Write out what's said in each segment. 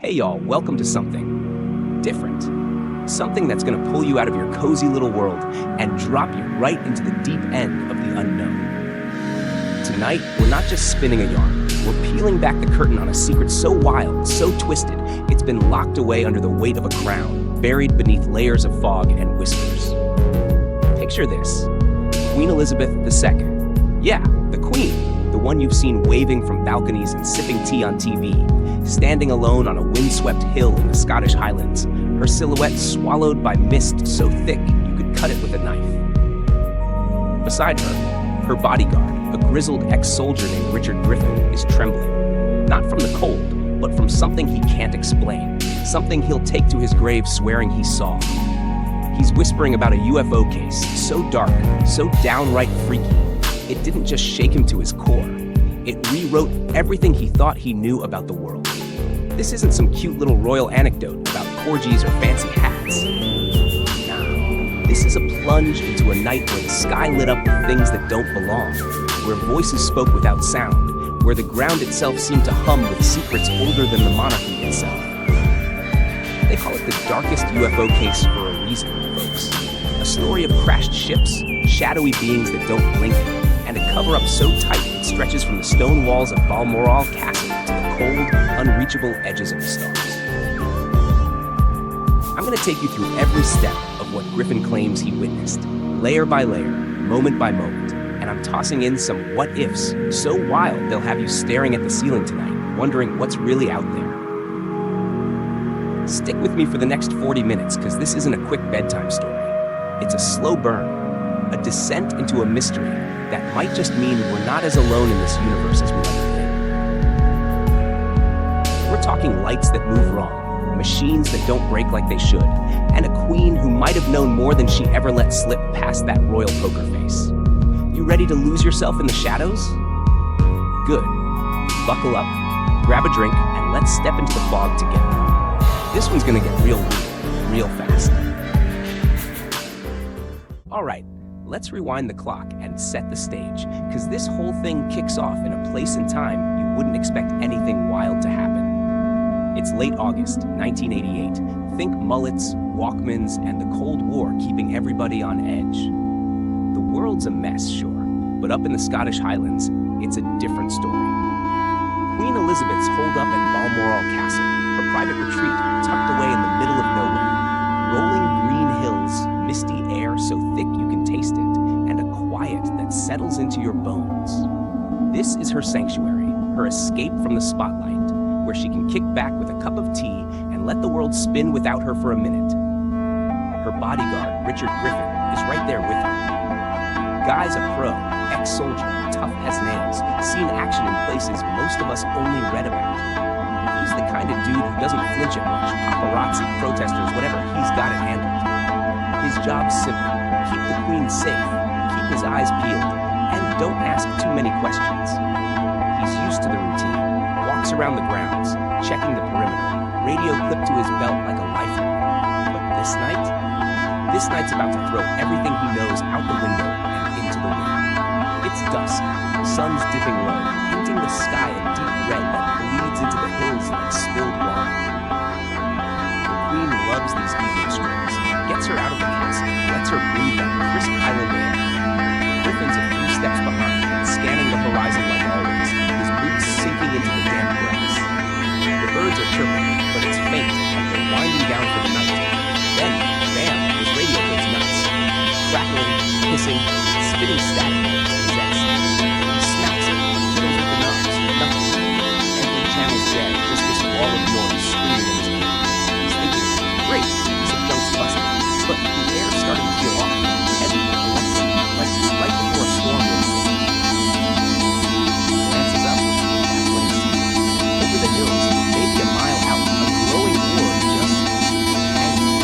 Hey y'all, welcome to something different. Something that's gonna pull you out of your cozy little world and drop you right into the deep end of the unknown. Tonight, we're not just spinning a yarn, we're peeling back the curtain on a secret so wild, so twisted, it's been locked away under the weight of a crown, buried beneath layers of fog and whispers. Picture this, Queen Elizabeth II. Yeah, the Queen, the one you've seen waving from balconies and sipping tea on TV, standing alone on a windswept hill in the Scottish Highlands, her silhouette swallowed by mist so thick you could cut it with a knife. Beside her bodyguard, a grizzled ex-soldier named Richard Griffin, is trembling. Not from the cold, but from something he can't explain, something he'll take to his grave swearing he saw. He's whispering about a UFO case, so dark, so downright freaky, it didn't just shake him to his core. It rewrote everything he thought he knew about the world. This isn't some cute little royal anecdote about corgis or fancy hats. No, this is a plunge into a night where the sky lit up with things that don't belong, where voices spoke without sound, where the ground itself seemed to hum with secrets older than the monarchy itself. They call it the darkest UFO case for a reason, folks. A story of crashed ships, shadowy beings that don't blink, and a cover-up so tight it stretches from the stone walls of Balmoral Castle to the cold, unreachable edges of the stars. I'm going to take you through every step of what Griffin claims he witnessed, layer by layer, moment by moment, and I'm tossing in some what-ifs so wild they'll have you staring at the ceiling tonight, wondering what's really out there. Stick with me for the next 40 minutes, because this isn't a quick bedtime story. It's a slow burn, a descent into a mystery that might just mean we're not as alone in this universe as we like to think. We're talking lights that move wrong, machines that don't break like they should, and a queen who might have known more than she ever let slip past that royal poker face. You ready to lose yourself in the shadows? Good. Buckle up, grab a drink, and let's step into the fog together. This one's gonna get real weird, real fast. All right, let's rewind the clock and set the stage, because this whole thing kicks off in a place and time you wouldn't expect anything wild to happen. It's late August, 1988. Think mullets, Walkmans, and the Cold War keeping everybody on edge. The world's a mess, sure, but up in the Scottish Highlands, it's a different story. Queen Elizabeth's holed up at Balmoral Castle, her private retreat tucked away in the middle of nowhere. Rolling green hills, misty air so thick you can taste it, and a quiet that settles into your bones. This is her sanctuary, her escape from the spotlight, where she can kick back with a cup of tea and let the world spin without her for a minute. Her bodyguard, Richard Griffin, is right there with her. Guy's a pro, ex-soldier, tough as nails, seen action in places most of us only read about. He's the kind of dude who doesn't flinch at much, paparazzi, protesters, whatever, he's got it handled. His job's simple, keep the queen safe, keep his eyes peeled, and don't ask too many questions. He's used to the routine, walks around the grounds, checking the perimeter, radio clipped to his belt like a lifeline. But this night's about to throw everything he knows out the window and into the wind. It's dusk, sun's dipping low, painting the sky a deep red that bleeds into the hills like spilled wine. The queen loves these evening strolls, gets her out of the castle, lets her breathe that crisp Highland air. Griffin's a few steps behind, scanning the horizon like always, his boots sinking into the damp grass. The birds are chirping, but it's faint, like they're winding down for the night. Then, bam, his radio goes nuts. Crackling, hissing, spitting static like it's possessed. He smacks it, fiddles with the knobs, nothing. Every channel's dead, just this wall of noise screaming in his ear. He's thinking, great, some junk's busted. But the air's starting to feel off, heavy, electric, like right before a storm rolls in. He glances up, that's when he sees, over the hills, maybe a mile out, a glowing orb just hanging.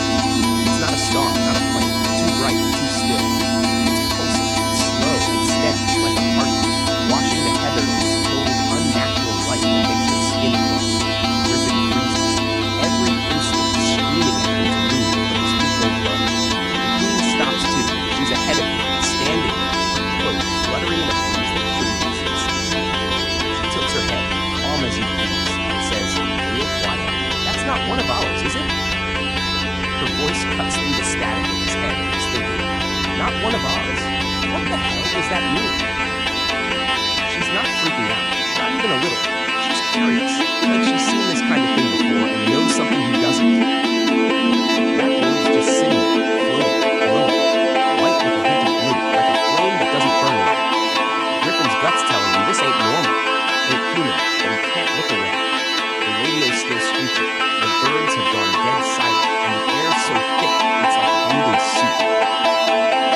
It's not a star, not a plane, too bright, too still. It's pulsing, slow, and not one of ours. What the hell does that mean? She's not freaking out, not even a little. She's curious, like she's seen this kind of thing before and knows something he doesn't. That orb's just sitting there, floating, glowing, white with a hint of blue, like a flame that doesn't burn out. Griffin's guts telling him this ain't normal, ain't human, but he can't look away. The radio's still screeching, the birds have gone dead silent, and the air's so thick it's like breathing soup.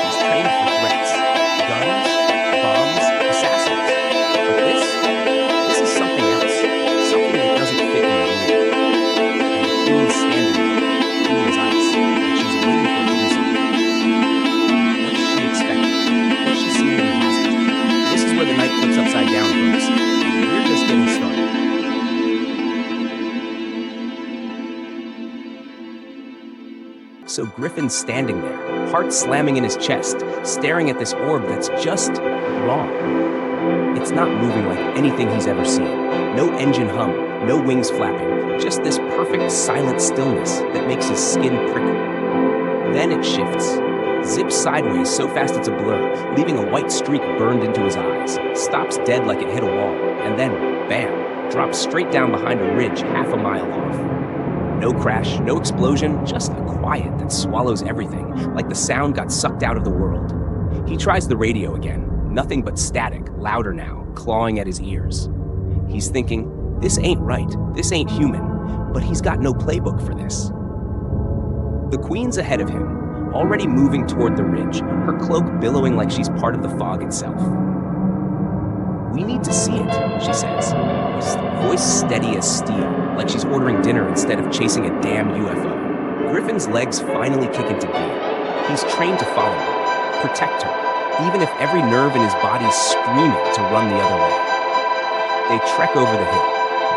He's trained for threats, guns, bombs, assassins. But this is something else, something that doesn't fit in the room. And the queen's standing there, cool as ice, like she's waiting for it to do something. What's she expecting? What's she seen that he hasn't? This is where the night flips upside down, folks. And we're just getting started. So Griffin's standing there, heart slamming in his chest, staring at this orb that's just wrong. It's not moving like anything he's ever seen. No engine hum, no wings flapping, just this perfect silent stillness that makes his skin prickle. Then it shifts, zips sideways so fast it's a blur, leaving a white streak burned into his eyes, stops dead like it hit a wall, and then, bam, drops straight down behind a ridge half a mile off. No crash, no explosion, just a quiet that swallows everything, like the sound got sucked out of the world. He tries the radio again, nothing but static, louder now, clawing at his ears. He's thinking, this ain't right, this ain't human, but he's got no playbook for this. The queen's ahead of him, already moving toward the ridge, her cloak billowing like she's part of the fog itself. We need to see it, she says, voice steady as steel, like she's ordering dinner instead of chasing a damn UFO. Griffin's legs finally kick into gear. He's trained to follow her, protect her, even if every nerve in his body's screaming to run the other way. They trek over the hill,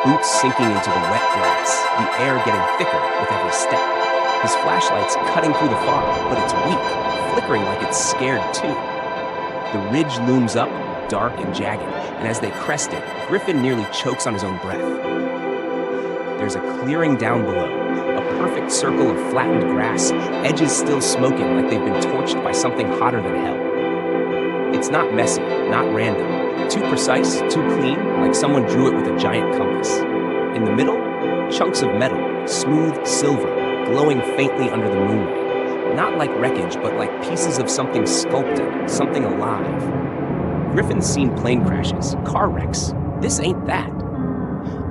boots sinking into the wet grass, the air getting thicker with every step. His flashlight's cutting through the fog, but it's weak, flickering like it's scared too. The ridge looms up, dark and jagged, and as they crest it, Griffin nearly chokes on his own breath. There's a clearing down below, a perfect circle of flattened grass, edges still smoking like they've been torched by something hotter than hell. It's not messy, not random, too precise, too clean, like someone drew it with a giant compass. In the middle, chunks of metal, smooth silver, glowing faintly under the moonlight. Not like wreckage, but like pieces of something sculpted, something alive. Griffin's seen plane crashes, car wrecks. This ain't that.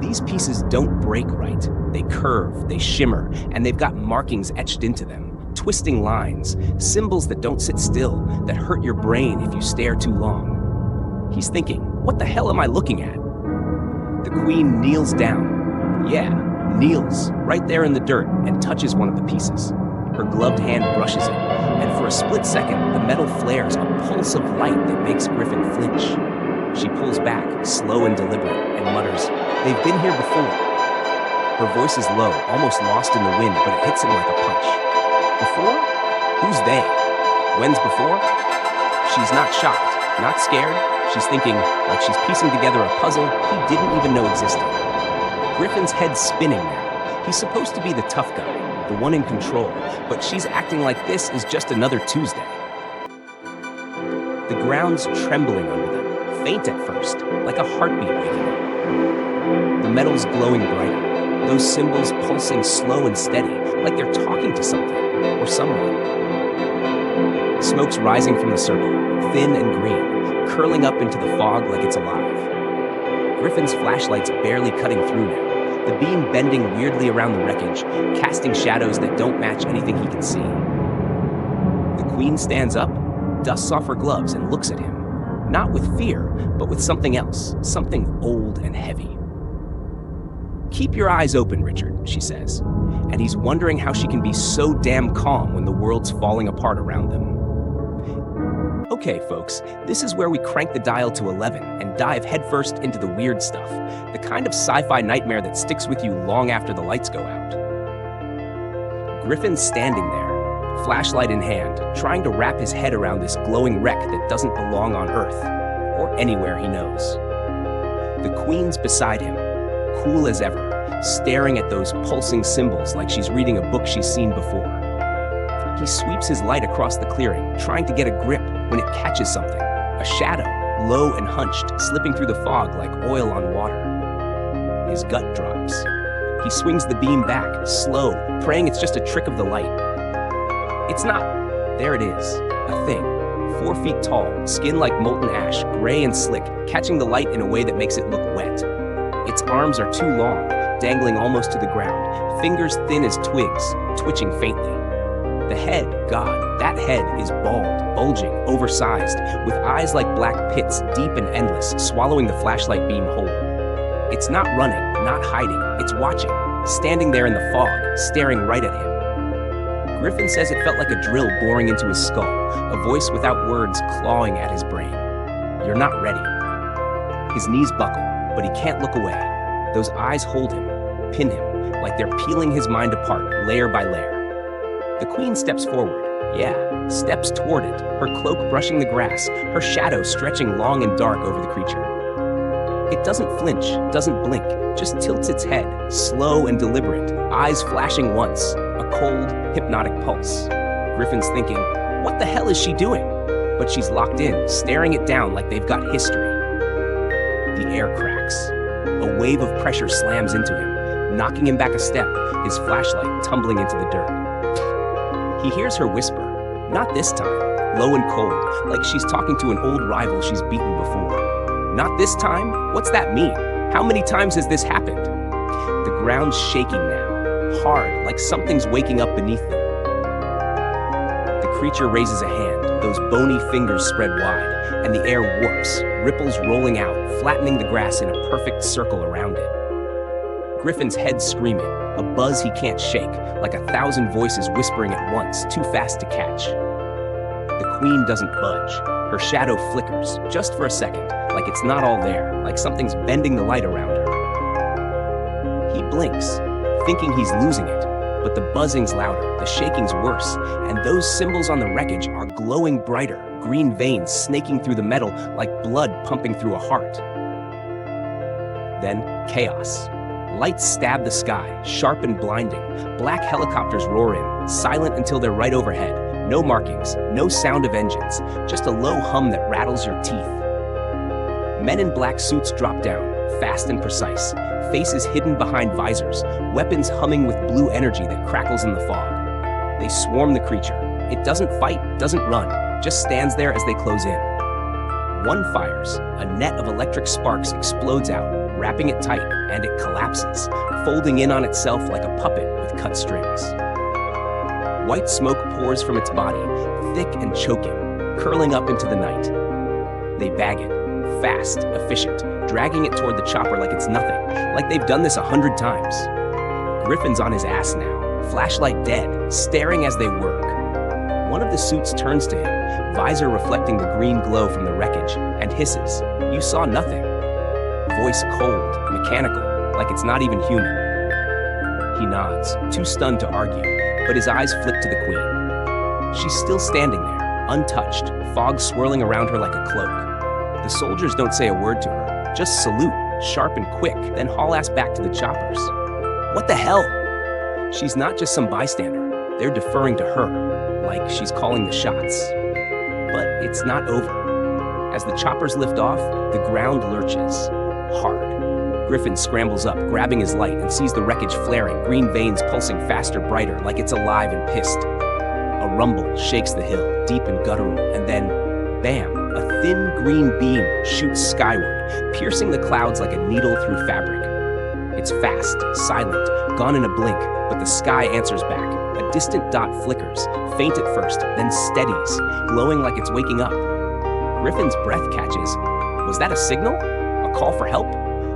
These pieces don't break right. They curve, they shimmer, and they've got markings etched into them, twisting lines, symbols that don't sit still, that hurt your brain if you stare too long. He's thinking, what the hell am I looking at? The queen kneels down. Yeah, kneels, right there in the dirt, and touches one of the pieces. Her gloved hand brushes it, and for a split second, the metal flares a pulse of light that makes Griffin flinch. She pulls back, slow and deliberate, and mutters, "They've been here before." Her voice is low, almost lost in the wind, but it hits him like a punch. Before? Who's they? When's before? She's not shocked, not scared. She's thinking, like she's piecing together a puzzle he didn't even know existed. Griffin's head's spinning now. He's supposed to be the tough guy, the one in control, but she's acting like this is just another Tuesday. The ground's trembling under them, faint at first, like a heartbeat waking up. The metal's glowing brighter, those symbols pulsing slow and steady, like they're talking to something, or someone. Smoke's rising from the circle, thin and green, curling up into the fog like it's alive. Griffin's flashlight's barely cutting through now, the beam bending weirdly around the wreckage, casting shadows that don't match anything he can see. The queen stands up, dusts off her gloves, and looks at him. Not with fear, but with something else, something old and heavy. "Keep your eyes open, Richard," she says, and he's wondering how she can be so damn calm when the world's falling apart around them. Okay, folks, this is where we crank the dial to 11 and dive headfirst into the weird stuff, the kind of sci-fi nightmare that sticks with you long after the lights go out. Griffin's standing there, flashlight in hand, trying to wrap his head around this glowing wreck that doesn't belong on Earth, or anywhere he knows. The queen's beside him, cool as ever, staring at those pulsing symbols like she's reading a book she's seen before. He sweeps his light across the clearing, trying to get a grip when it catches something. A shadow, low and hunched, slipping through the fog like oil on water. His gut drops. He swings the beam back, slow, praying it's just a trick of the light. It's not. There it is, a thing. 4 feet tall, skin like molten ash, gray and slick, catching the light in a way that makes it look wet. Its arms are too long, dangling almost to the ground, fingers thin as twigs, twitching faintly. The head, God, that head is bald, bulging, oversized, with eyes like black pits, deep and endless, swallowing the flashlight beam whole. It's not running, not hiding, it's watching, standing there in the fog, staring right at him. Griffin says it felt like a drill boring into his skull, a voice without words clawing at his brain. You're not ready. His knees buckle, but he can't look away. Those eyes hold him, pin him, like they're peeling his mind apart, layer by layer. The queen steps forward, steps toward it, her cloak brushing the grass, her shadow stretching long and dark over the creature. It doesn't flinch, doesn't blink, just tilts its head, slow and deliberate, eyes flashing once, a cold, hypnotic pulse. Griffin's thinking, what the hell is she doing? But she's locked in, staring it down like they've got history. The air cracks. A wave of pressure slams into him, knocking him back a step, his flashlight tumbling into the dirt. He hears her whisper, not this time, low and cold, like she's talking to an old rival she's beaten before. Not this time? What's that mean? How many times has this happened? The ground's shaking now, hard, like something's waking up beneath them. The creature raises a hand, those bony fingers spread wide, and the air warps, ripples rolling out, flattening the grass in a perfect circle around it. Griffin's head screaming, a buzz he can't shake, like 1,000 voices whispering at once, too fast to catch. The queen doesn't budge. Her shadow flickers, just for a second, like it's not all there, like something's bending the light around her. He blinks, thinking he's losing it, but the buzzing's louder, the shaking's worse, and those symbols on the wreckage are glowing brighter, green veins snaking through the metal like blood pumping through a heart. Then, chaos. Lights stab the sky, sharp and blinding. Black helicopters roar in, silent until they're right overhead. No markings, no sound of engines, just a low hum that rattles your teeth. Men in black suits drop down, fast and precise, faces hidden behind visors, weapons humming with blue energy that crackles in the fog. They swarm the creature. It doesn't fight, doesn't run, just stands there as they close in. One fires, a net of electric sparks explodes out, wrapping it tight, and it collapses, folding in on itself like a puppet with cut strings. White smoke pours from its body, thick and choking, curling up into the night. They bag it, fast, efficient, dragging it toward the chopper like it's nothing, like they've done this 100 times. Griffin's on his ass now, flashlight dead, staring as they work. One of the suits turns to him, visor reflecting the green glow from the wreckage, and hisses, "You saw nothing." Voice cold, mechanical, like it's not even human. He nods, too stunned to argue, but his eyes flick to the queen. She's still standing there, untouched, fog swirling around her like a cloak. The soldiers don't say a word to her, just salute, sharp and quick, then haul ass back to the choppers. What the hell? She's not just some bystander, they're deferring to her, like she's calling the shots. But it's not over. As the choppers lift off, the ground lurches, hard. Griffin scrambles up, grabbing his light, and sees the wreckage flaring, green veins pulsing faster, brighter, like it's alive and pissed. A rumble shakes the hill, deep and guttural, and then, bam, a thin green beam shoots skyward, piercing the clouds like a needle through fabric. It's fast, silent, gone in a blink, but the sky answers back. A distant dot flickers, faint at first, then steadies, glowing like it's waking up. Griffin's breath catches. Was that a signal? A call for help?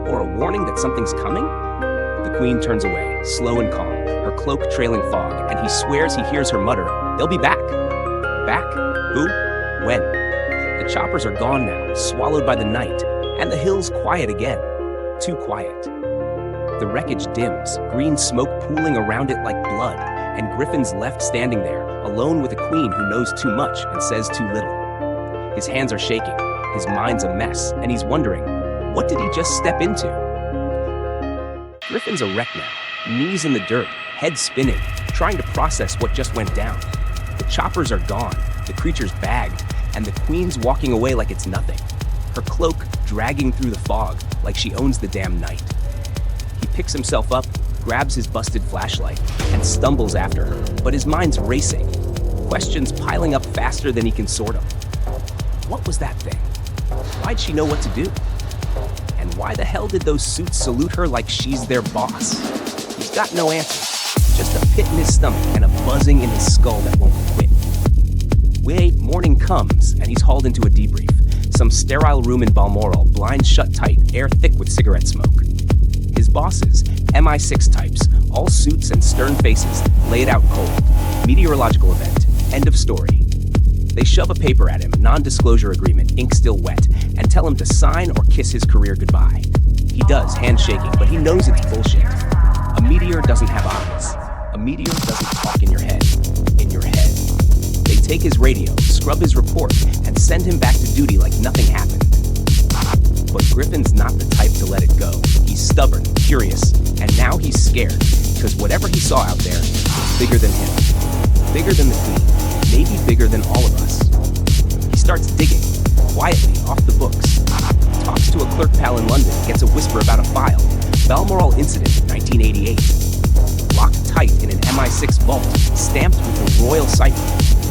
Or a warning that something's coming? The queen turns away, slow and calm, her cloak trailing fog, and he swears he hears her mutter, "They'll be back." Back? Who? When? The choppers are gone now, swallowed by the night, and the hill's quiet again. Too quiet. The wreckage dims, green smoke pooling around it like blood, and Griffin's left standing there, alone with a queen who knows too much and says too little. His hands are shaking, his mind's a mess, and he's wondering, what did he just step into? Griffin's a wreck now, knees in the dirt, head spinning, trying to process what just went down. The choppers are gone, the creature's bagged, and the Queen's walking away like it's nothing. Her cloak dragging through the fog like she owns the damn night. He picks himself up, grabs his busted flashlight, and stumbles after her, but his mind's racing. Questions piling up faster than he can sort them. What was that thing? Why'd she know what to do? And why the hell did those suits salute her like she's their boss? He's got no answer. Just a pit in his stomach and a buzzing in his skull that won't quit. Wait, morning comes, and he's hauled into a debrief. Some sterile room in Balmoral, blinds shut tight, air thick with cigarette smoke. His bosses, MI6 types, all suits and stern faces, laid out cold. Meteorological event, end of story. They shove a paper at him, non-disclosure agreement, ink still wet, and tell him to sign or kiss his career goodbye. He does, handshaking, but he knows it's bullshit. A meteor doesn't have eyes. A meteor doesn't talk in your head. In your head. They take his radio, scrub his report, and send him back to duty like nothing happened. But Griffin's not the type to let it go. He's stubborn, curious, and now he's scared, because whatever he saw out there is bigger than him. Bigger than the Queen, maybe bigger than all of us. He starts digging, quietly, off the books. Talks to a clerk pal in London, gets a whisper about a file. Balmoral incident, 1988. Locked tight in an MI6 vault, stamped with the royal cipher.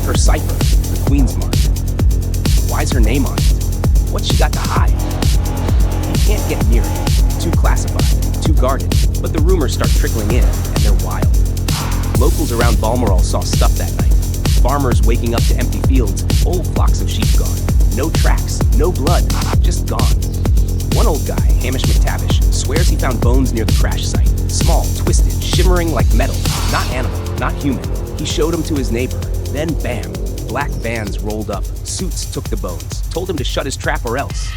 Her cipher, the Queen's mark. Why's her name on it? What's she got to hide? He can't get near it. Too classified, too guarded. But the rumors start trickling in, and they're wild. Locals around Balmoral saw stuff that night. Farmers waking up to empty fields, whole flocks of sheep gone. No tracks, no blood, just gone. One old guy, Hamish McTavish, swears he found bones near the crash site. Small, twisted, shimmering like metal. Not animal, not human. He showed them to his neighbor. Then bam, black vans rolled up. Suits took the bones. Told him to shut his trap or else.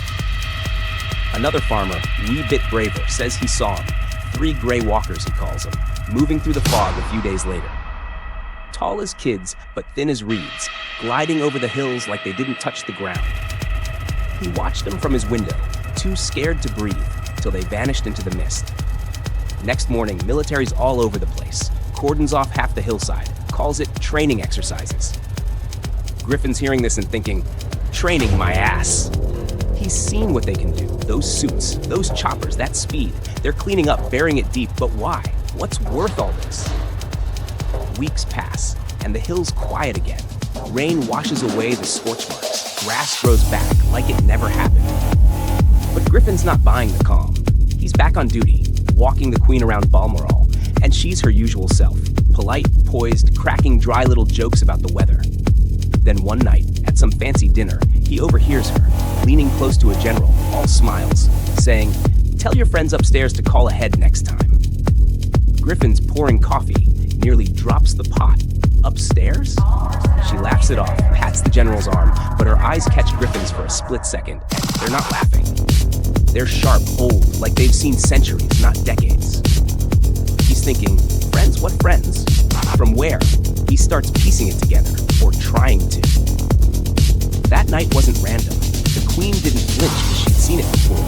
Another farmer, wee bit braver, says he saw him. 3 gray walkers, he calls them, moving through the fog a few days later. Tall as kids, but thin as reeds, gliding over the hills like they didn't touch the ground. He watched them from his window, too scared to breathe, till they vanished into the mist. Next morning, military's all over the place, cordons off half the hillside, calls it training exercises. Griffin's hearing this and thinking, training my ass. He's seen what they can do. Those suits, those choppers, that speed. They're cleaning up, burying it deep, but why? What's worth all this? Weeks pass, and the hill's quiet again. Rain washes away the scorch marks. Grass grows back like it never happened. But Griffin's not buying the calm. He's back on duty, walking the Queen around Balmoral, and she's her usual self. Polite, poised, cracking dry little jokes about the weather. Then one night, at some fancy dinner, he overhears her, leaning close to a general, all smiles, saying, "Tell your friends upstairs to call ahead next time." Griffin's pouring coffee, nearly drops the pot. Upstairs? She laughs it off, pats the general's arm, but her eyes catch Griffin's for a split second. They're not laughing. They're sharp, old, like they've seen centuries, not decades. He's thinking, friends? What friends? From where? He starts piecing it together, or trying to. That night wasn't random. The Queen didn't flinch because she'd seen it before.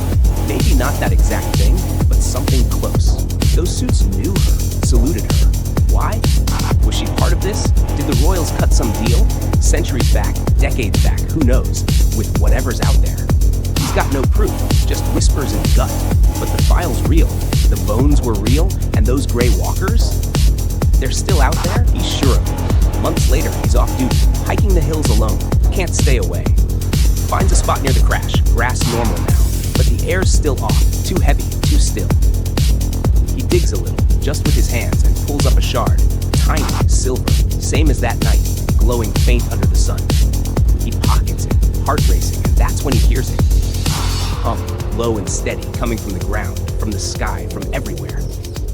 Maybe not that exact thing, but something close. Those suits knew her, saluted her. Why? Was she part of this? Did the royals cut some deal? Centuries back, decades back, who knows? With whatever's out there. He's got no proof, just whispers and gut. But the file's real. The bones were real, and those gray walkers? They're still out there? He's sure of it. Months later, he's off duty, hiking the hills alone. Can't stay away. Finds a spot near the crash, grass normal now, but the air's still off, too heavy, too still. He digs a little, just with his hands, and pulls up a shard, tiny, silver, same as that night, glowing faint under the sun. He pockets it, heart racing, and that's when he hears it. Hum, low and steady, coming from the ground, from the sky, from everywhere.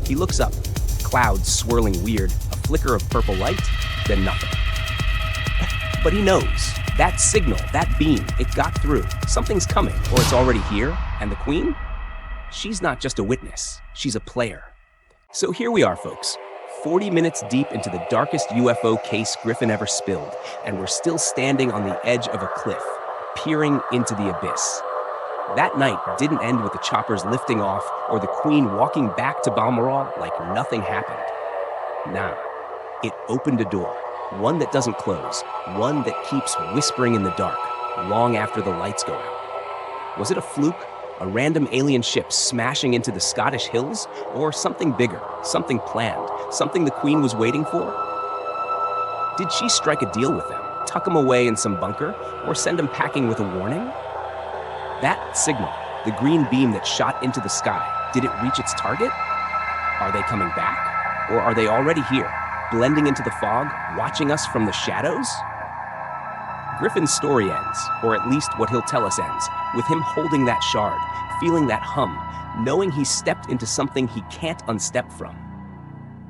He looks up, clouds swirling weird, a flicker of purple light, then nothing. But he knows. That signal, that beam, it got through. Something's coming, or it's already here. And the Queen? She's not just a witness, she's a player. So here we are, folks. 40 minutes deep into the darkest UFO case Griffin ever spilled, and we're still standing on the edge of a cliff, peering into the abyss. That night didn't end with the choppers lifting off or the Queen walking back to Balmoral like nothing happened. Nah, it opened a door. One that doesn't close, one that keeps whispering in the dark, long after the lights go out. Was it a fluke? A random alien ship smashing into the Scottish hills? Or something bigger, something planned, something the Queen was waiting for? Did she strike a deal with them, tuck them away in some bunker, or send them packing with a warning? That signal, the green beam that shot into the sky, did it reach its target? Are they coming back? Or are they already here, blending into the fog, watching us from the shadows? Griffin's story ends, or at least what he'll tell us ends, with him holding that shard, feeling that hum, knowing he's stepped into something he can't unstep from.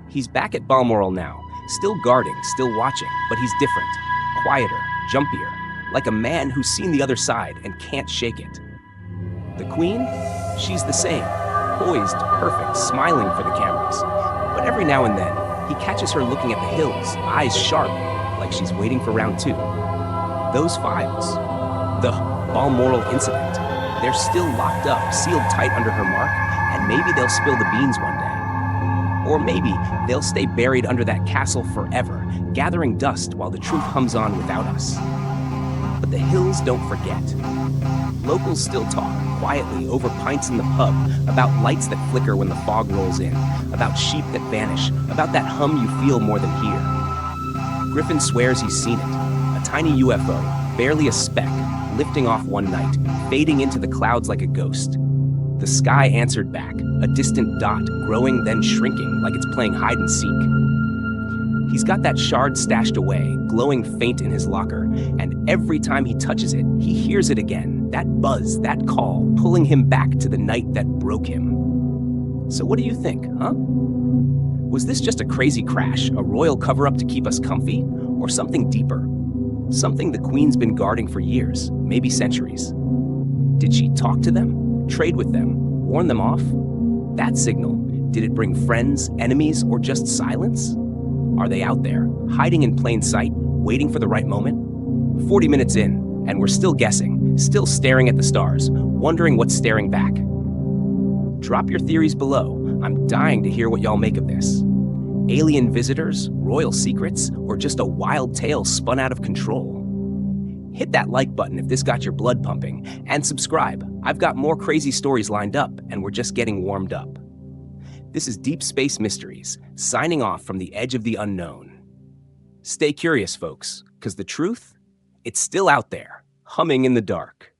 He's back at Balmoral now, still guarding, still watching, but he's different, quieter, jumpier, like a man who's seen the other side and can't shake it. The Queen? She's the same, poised, perfect, smiling for the cameras. But every now and then, he catches her looking at the hills, eyes sharp, like she's waiting for round two. Those files, the Balmoral incident, they're still locked up, sealed tight under her mark, and maybe they'll spill the beans one day. Or maybe they'll stay buried under that castle forever, gathering dust while the truth hums on without us. But the hills don't forget. Locals still talk, quietly, over pints in the pub, about lights that flicker when the fog rolls in, about sheep that vanish, about that hum you feel more than hear. Griffin swears he's seen it. A tiny UFO, barely a speck, lifting off one night, fading into the clouds like a ghost. The sky answered back, a distant dot, growing then shrinking like it's playing hide and seek. He's got that shard stashed away, glowing faint in his locker, and every time he touches it, he hears it again, that buzz, that call, pulling him back to the night that broke him. So what do you think, huh? Was this just a crazy crash, a royal cover-up to keep us comfy, or something deeper? Something the Queen's been guarding for years, maybe centuries. Did she talk to them, trade with them, warn them off? That signal, did it bring friends, enemies, or just silence? Are they out there, hiding in plain sight, waiting for the right moment? 40 minutes in, and we're still guessing, still staring at the stars, wondering what's staring back. Drop your theories below. I'm dying to hear what y'all make of this. Alien visitors, royal secrets, or just a wild tale spun out of control? Hit that like button if this got your blood pumping, and subscribe. I've got more crazy stories lined up, and we're just getting warmed up. This is Deep Space Mysteries, signing off from the edge of the unknown. Stay curious, folks, because the truth, it's still out there, humming in the dark.